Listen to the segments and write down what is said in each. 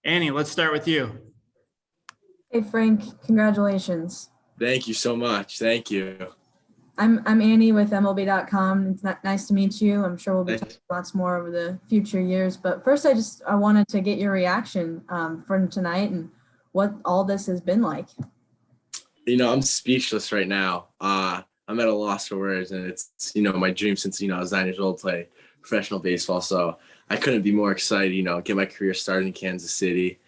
Annie, let's start with you. Hey Frank, congratulations. Thank you so much. Thank you. I'm Annie with MLB.com. It's nice to meet you. I'm sure we'll be talking lots more over the future years. But first, I wanted to get your reaction from tonight and what all this has been like. I'm speechless right now. I'm at a loss for words, and it's my dream since I was 9 years old to play professional baseball. So I couldn't be more excited. Get my career started in Kansas City.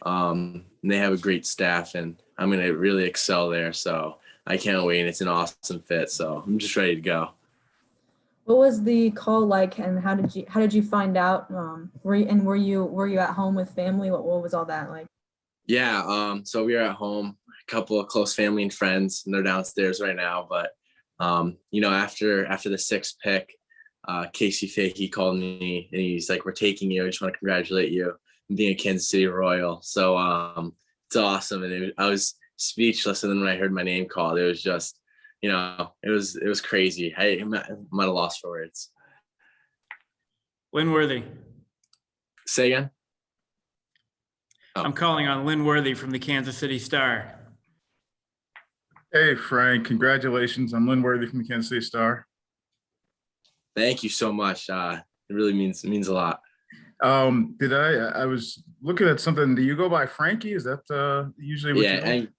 And they have a great staff, and I'm gonna really excel there. So I can't wait. And it's an awesome fit. So I'm just ready to go. What was the call like, and how did you find out? Were you at home with family? What was all that like? Yeah. So we were at home, a couple of close family and friends, and they're downstairs right now. But after the sixth pick, Casey Fahey called me and he's like, "We're taking you. I just want to congratulate you on being a Kansas City Royal." So it's awesome, and I was speechless. And then when I heard my name called, it was just, it was crazy. I'm at a loss for words. Lynn Worthy. Say again. I'm calling on Lynn Worthy from the Kansas City Star. Hey, Frank, congratulations. I'm Lynn Worthy from the Kansas City Star. Thank you so much. It really means a lot. I was looking at something. Do you go by Frankie? Is that usually what you go? And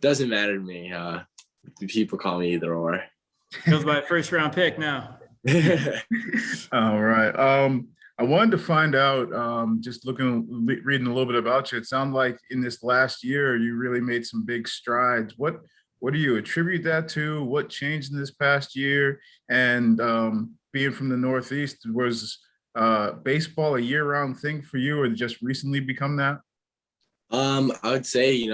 doesn't matter to me. People call me either or. Goes by first round pick now. All right. I wanted to find out, just reading a little bit about you. It sounded like in this last year, you really made some big strides. What do you attribute that to? What changed in this past year? And being from the Northeast, was baseball a year-round thing for you, or just recently become that? I would say,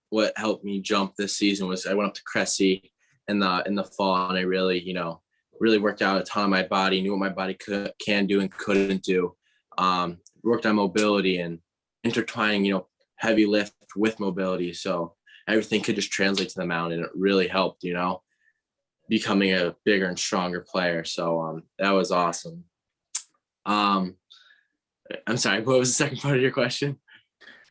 what helped me jump this season was I went up to Cressy in the fall, and I really worked out a ton of my body, knew what my body can do and couldn't do. Worked on mobility and intertwining, heavy lift with mobility. So everything could just translate to the mound, and it really helped, becoming a bigger and stronger player. So that was awesome. I'm sorry, what was the second part of your question?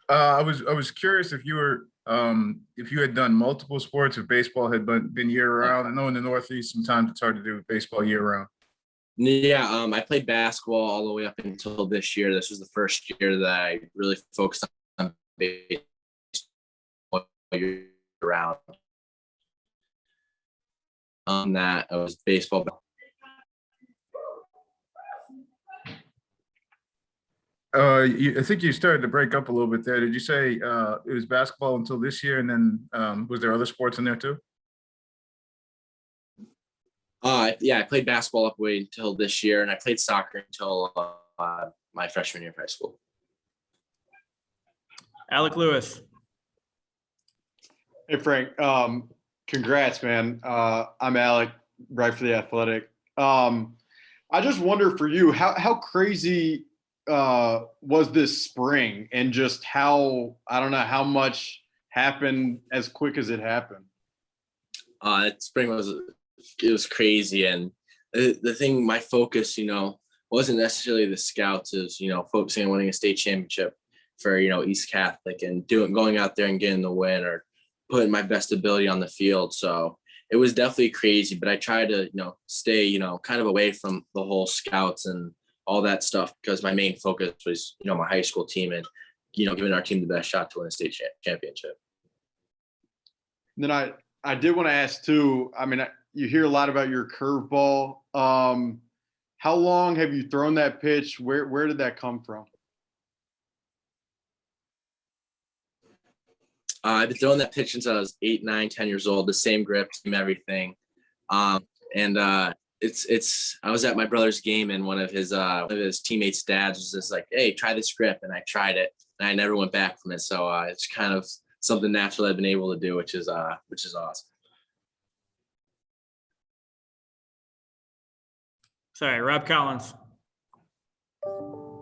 I was curious if you had done multiple sports, if baseball had been year round. I know in the Northeast sometimes it's hard to do baseball year round. Yeah, I played basketball all the way up until this year. This was the first year that I really focused on baseball year round. That I was baseball. I think you started to break up a little bit there. Did you say it was basketball until this year, and then was there other sports in there too? Yeah, I played basketball up way until this year, and I played soccer until my freshman year of high school. Alec Lewis. Hey, Frank. Congrats, man. I'm Alec, right for the Athletic. I just wonder for you, how crazy was this spring, and just how much happened as quick as it happened? Spring was crazy, and the thing, my focus, wasn't necessarily the scouts. Is focusing on winning a state championship for East Catholic and going out there and getting the win or putting my best ability on the field. So it was definitely crazy, but I tried to stay kind of away from the whole scouts and all that stuff, because my main focus was, my high school team and, giving our team the best shot to win a state championship. And then I did want to ask too, you hear a lot about your curveball. How long have you thrown that pitch? Where did that come from? I've been throwing that pitch since I was 8, 9, 10 years old, the same grip, same everything. I was at my brother's game, and one of his teammates' dads was just like, "Hey, try this grip," and I tried it, and I never went back from it. So it's kind of something natural I've been able to do, which is awesome. Sorry, Rob Collins.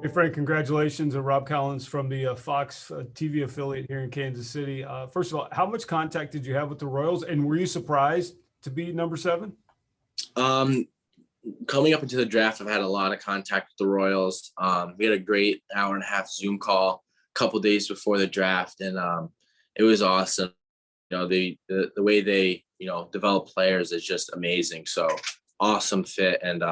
Hey, Frank, congratulations. Rob Collins from the Fox TV affiliate here in Kansas City. First of all, how much contact did you have with the Royals, and were you surprised to be number 7? Coming up into the draft, I've had a lot of contact with the Royals. We had a great hour and a half Zoom call couple days before the draft, and it was awesome. You know, the way they, you know, develop players is just amazing. So awesome fit. And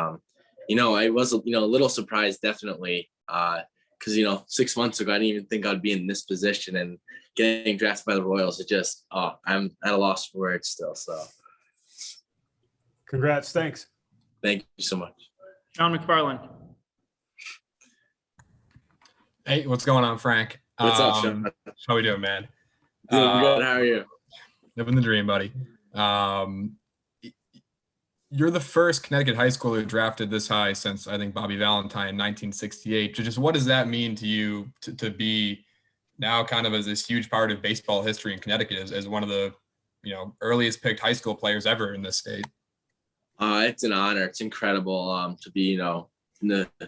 you know, I was, you know, a little surprised, definitely, because, you know, 6 months ago I didn't even think I'd be in this position, and getting drafted by the Royals, it just, I'm at a loss for words still. So Congrats. Thanks. thank you so much. Sean McFarland. Hey, what's going on, Frank? What's up, Sean? How we doing, man? Doing good. How are you? Living the dream, buddy. You're the first Connecticut high schooler drafted this high since, I think, Bobby Valentine in 1968. Just what does that mean to you to be now kind of as this huge part of baseball history in Connecticut as one of the, you know, earliest picked high school players ever in this state? It's an honor. It's incredible to be, you know,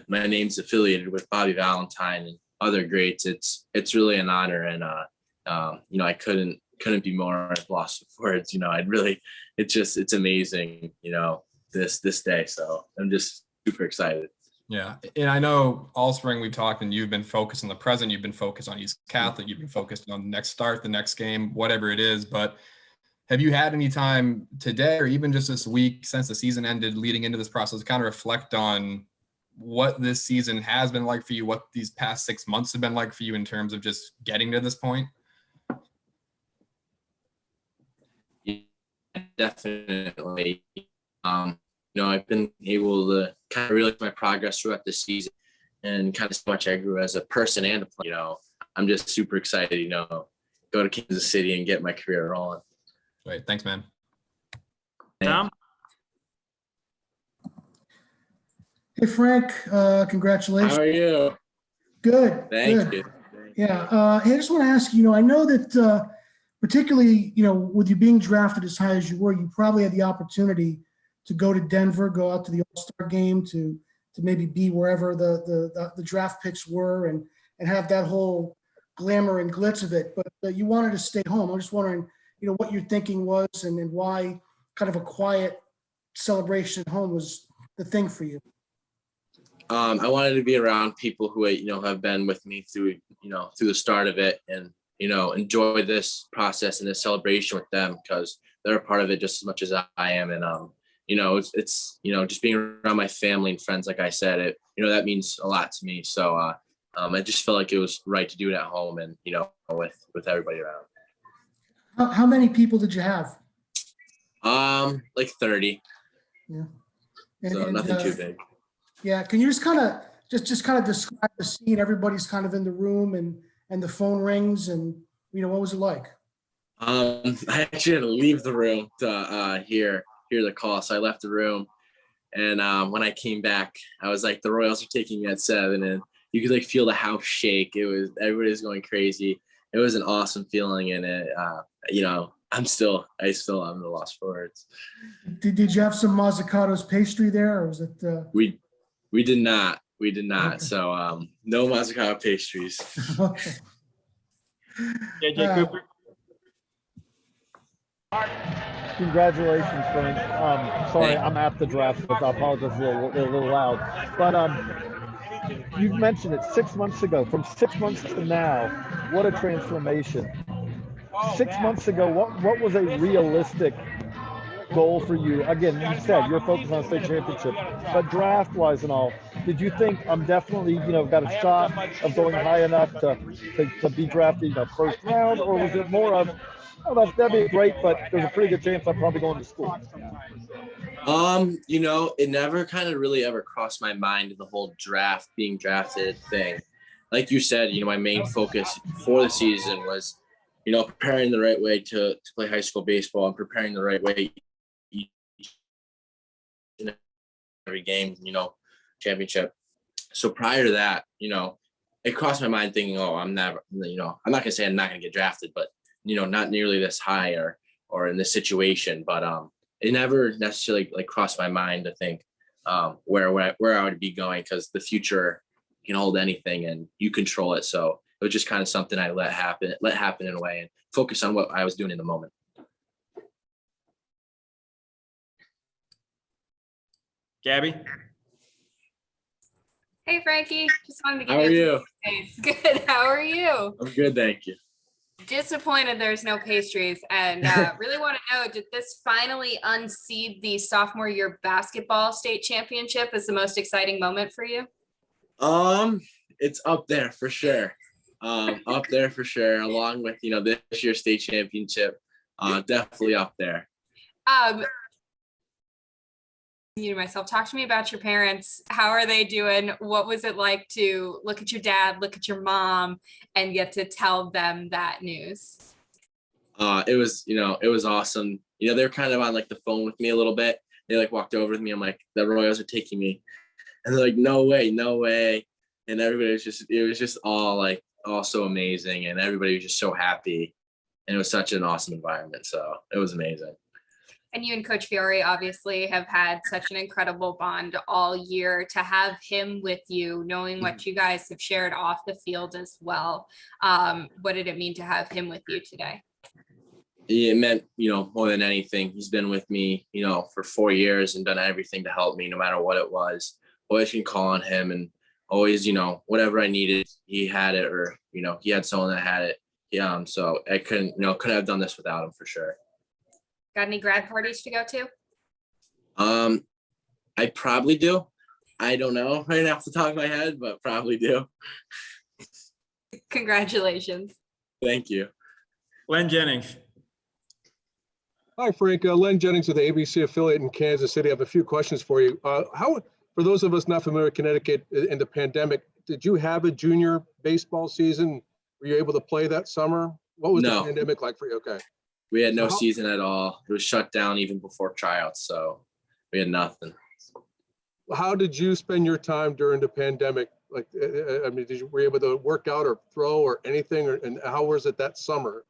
my name's affiliated with Bobby Valentine and other greats. It's really an honor, and you know, I couldn't be more lost for words. You know, it's amazing, you know, this day. So I'm just super excited. Yeah. And I know all spring we've talked, and you've been focused on the present, you've been focused on East Catholic, you've been focused on the next start, the next game, whatever it is. But have you had any time today, or even just this week since the season ended, leading into this process, to kind of reflect on what this season has been like for you, what these past 6 months have been like for you in terms of just getting to this point? Yeah, definitely. You know, I've been able to kind of realize my progress throughout the season, and kind of so much I grew as a person and a player. You know, I'm just super excited, you know, go to Kansas City and get my career rolling. Great. Thanks, man. Tom? Hey, Frank, congratulations. How are you? Good. Thank good. you. Yeah. Hey, I just want to ask you, I know that particularly, with you being drafted as high as you were, you probably had the opportunity to go to Denver, go out to the All-Star game, to maybe be wherever the draft picks were, and have that whole glamour and glitz of it. But you wanted to stay home. I'm just wondering, what your thinking was, and why kind of a quiet celebration at home was the thing for you. I wanted to be around people who, have been with me through the start of it, and, enjoy this process and this celebration with them, because they're a part of it just as much as I am. And, it's just being around my family and friends, like I said, that means a lot to me. So, I just felt like it was right to do it at home and, with everybody around. How many people did you have? Like 30. Yeah. So nothing too big. Yeah. Can you just kind of describe the scene? Everybody's kind of in the room, and the phone rings, and what was it like? I actually had to leave the room to hear the call. So I left the room, and when I came back, I was like, the Royals are taking me at 7, and you could feel the house shake. Everybody was going crazy. It was an awesome feeling, and I'm still at a loss for words. Did you have some Mozzicato's pastry there, or was it? We did not. Okay. So no Mozzicato pastries. Okay. JJ Cooper. Congratulations, Frank. Sorry, I'm at the draft, so I apologize, a little loud. But you've mentioned it 6 months ago. From 6 months to now, what a transformation. 6 months ago, what was a realistic goal for you? Again, you said you're focused on a state championship, but draft-wise and all, did you think I'm definitely, got a shot of going high enough to be drafted first round, or was it more of, that'd be great, but there's a pretty good chance I'm probably going to school? It never kind of really ever crossed my mind, the whole being drafted thing. Like you said, my main focus for the season was, preparing the right way to play high school baseball, and preparing the right way in every game, championship. So prior to that, it crossed my mind thinking, I'm not going to say I'm not going to get drafted, but, not nearly this high or in this situation. But it never necessarily crossed my mind to think where I would be going, because the future can hold anything and you control it. So it was just kind of something I let happen in a way, and focus on what I was doing in the moment. Gabby. Hey, Frankie. Just wanted to give How are you? Face. Good. How are you? I'm good, thank you. Disappointed there's no pastries, and really want to know, did this finally unseat the sophomore year basketball state championship as the most exciting moment for you? It's up there for sure. Up there for sure, along with this year's state championship. Definitely up there. Myself, talk to me about your parents. How are they doing? What was it like to look at your dad, look at your mom, and get to tell them that news? It was awesome. They were kind of on like the phone with me a little bit. They like walked over with me. I'm like, the Royals are taking me, and they're like, no way, no way. And everybody it was just all so amazing, and everybody was just so happy, and it was such an awesome environment. So it was amazing. And you and Coach Fiore obviously have had such an incredible bond all year. To have him with you, knowing what you guys have shared off the field as well. What did it mean to have him with you today? It meant, more than anything. He's been with me, for 4 years and done everything to help me, no matter what it was. Always can call on him, and always, whatever I needed, he had it, or, he had someone that had it. Yeah. So I couldn't have done this without him for sure. Got any grad parties to go to? I probably do. I don't know right off the top of my head, but probably do. Congratulations. Thank you. Len Jennings. Hi, Frank. Len Jennings with the ABC affiliate in Kansas City. I have a few questions for you. For those of us not familiar with Connecticut in the pandemic, did you have a junior baseball season? Were you able to play that summer? What was the pandemic like for you? Okay. We had no season at all. It was shut down even before tryouts, so we had nothing. How did you spend your time during the pandemic? Like, were you able to work out or throw or anything? And how was it that summer?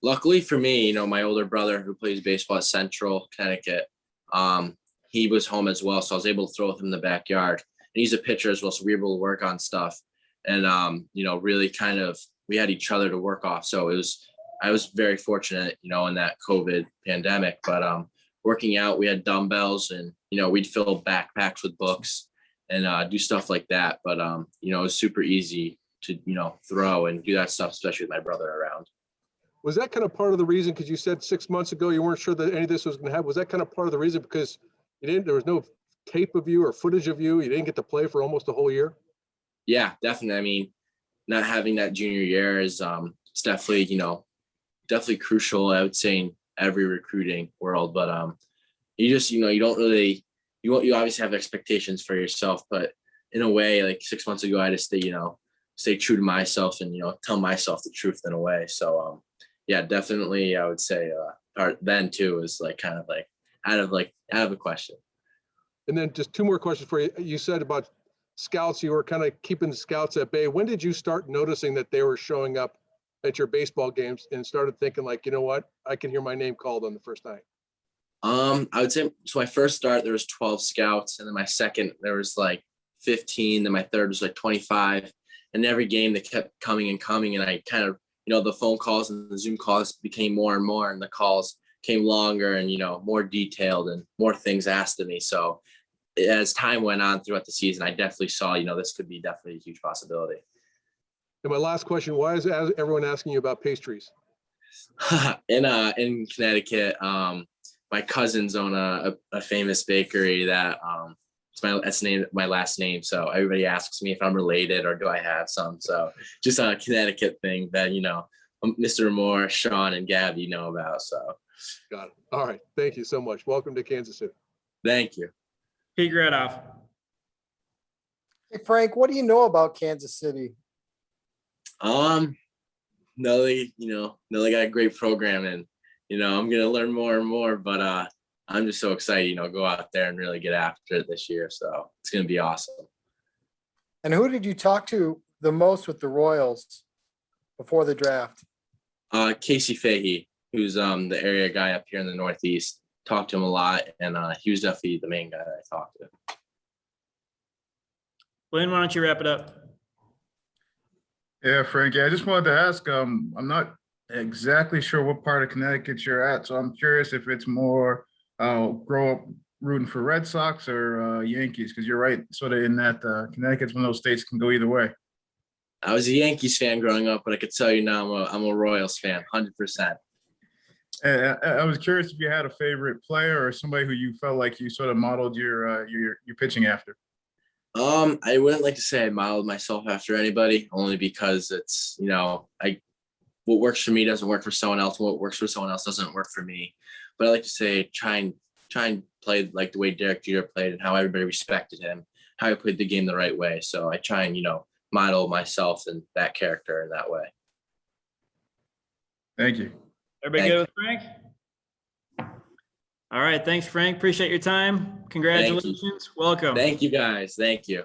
Luckily for me, my older brother who plays baseball at Central Connecticut, he was home as well, so I was able to throw with him in the backyard. And he's a pitcher as well, so we were able to work on stuff. And really kind of we had each other to work off. So I was very fortunate, in that COVID pandemic. But working out, we had dumbbells, and we'd fill backpacks with books and do stuff like that. But it was super easy to throw and do that stuff, especially with my brother around. Was that kind of part of the reason? Because you said 6 months ago you weren't sure that any of this was going to happen. Was that kind of part of the reason because there was no tape of you or footage of you? You didn't get to play for almost a whole year? Yeah, definitely. I mean, not having that junior year is it's definitely, definitely crucial, I would say, in every recruiting world. But you just, you don't really, you obviously have expectations for yourself, but in a way, like 6 months ago, I just stay true to myself and, tell myself the truth in a way. So, yeah, definitely, I would say part then too is kind of out of the question. And then just two more questions for you. You said about scouts, you were kind of keeping the scouts at bay. When did you start noticing that they were showing up at your baseball games and started thinking you know what, I can hear my name called on the first night? I would say, so my first start, there was 12 scouts. And then my second, there was 15. Then my third was 25. And every game they kept coming and coming. And I kind of, the phone calls and the Zoom calls became more and more, and the calls came longer and, more detailed and more things asked of me. So as time went on throughout the season, I definitely saw, this could be definitely a huge possibility. And my last question, why is everyone asking you about pastries? In Connecticut, my cousins own a famous bakery that it's named my last name. So everybody asks me if I'm related or do I have some. So just a Connecticut thing that, Mr. Moore, Sean, and Gabby know about. So got it. All right. Thank you so much. Welcome to Kansas City. Thank you. Pete Gradoff. Hey, Frank, what do you know about Kansas City? No, they got a great program, and, I'm going to learn more and more, but, I'm just so excited, go out there and really get after it this year. So it's going to be awesome. And who did you talk to the most with the Royals before the draft? Casey Fahey, who's the area guy up here in the Northeast. Talked to him a lot, and he was definitely the main guy that I talked to. Lynn, why don't you wrap it up? Yeah, Frankie, I just wanted to ask, I'm not exactly sure what part of Connecticut you're at, so I'm curious if it's more grow up rooting for Red Sox or Yankees? Because you're right, sort of in that Connecticut's one of those states can go either way. I was a Yankees fan growing up, but I could tell you now I'm a Royals fan, 100%. I was curious if you had a favorite player or somebody who you felt like you sort of modeled your pitching after. I wouldn't like to say I modeled myself after anybody, only because it's, what works for me doesn't work for someone else. What works for someone else doesn't work for me. But I like to say, try and play like the way Derek Jeter played and how everybody respected him, how he played the game the right way. So I try and, model myself and that character in that way. Thank you. Everybody good with Frank? All right. Thanks, Frank. Appreciate your time. Congratulations. Welcome. Thank you, guys. Thank you.